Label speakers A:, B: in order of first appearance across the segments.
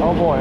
A: Oh boy.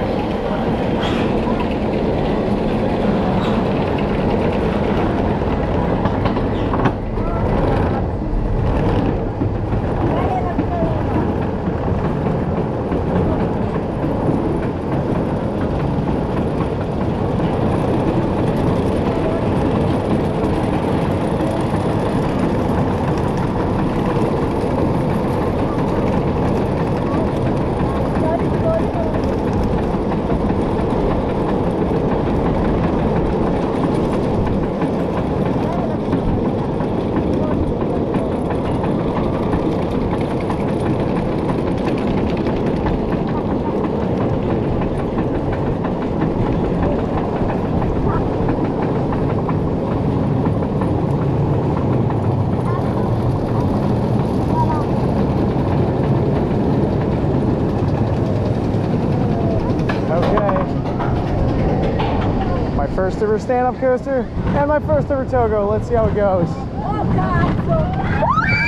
A: First ever stand-up coaster and my first ever Togo. Let's see how it goes.
B: Oh God!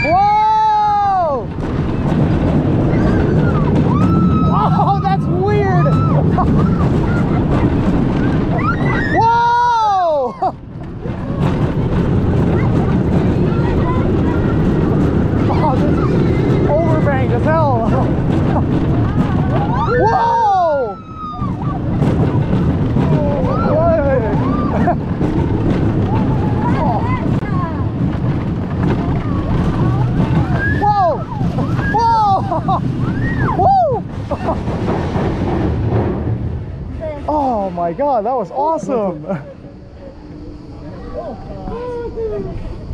A: Whoa! Oh, that's weird! Whoa! Oh, this is overbanked as hell. Whoa! Oh my God, that was awesome!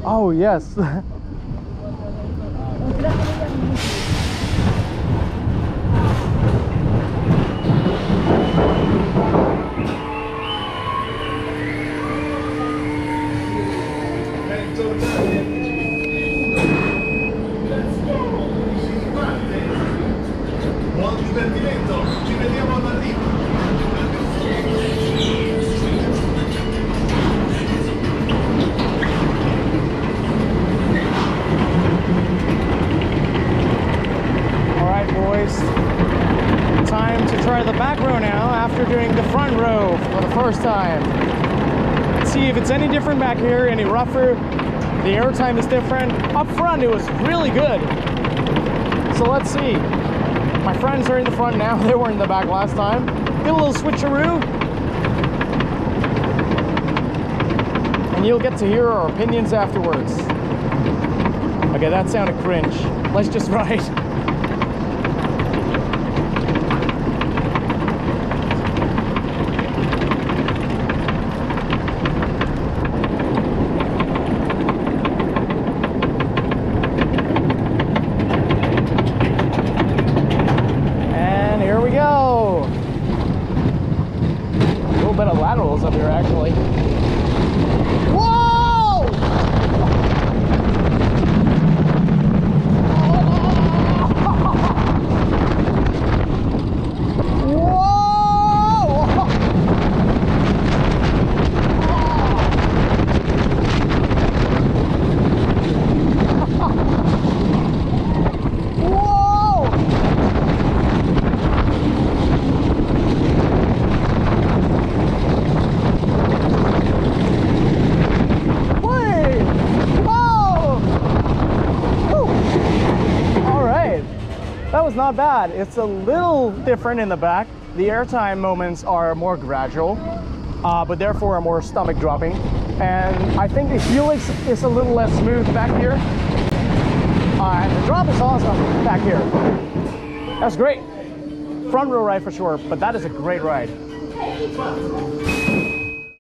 A: Oh yes.
C: Buon divertimento, ci vediamo all'arrivo.
A: Alright boys, time to try the back row now after doing the front row for the first time. Let's see if it's any different back here, any rougher. The airtime is different. Up front it was really good. So let's see. My friends are in the front now, they were in the back last time. Did a little switcheroo. And you'll get to hear our opinions afterwards. Okay, that sounded cringe. Let's just ride. Up here actually. Whoa! Not bad. It's a little different in the back. The airtime moments are more gradual, but therefore are more stomach dropping. And I think the helix is a little less smooth back here. And the drop is awesome back here. That's great. Front row ride for sure, but that is a great ride.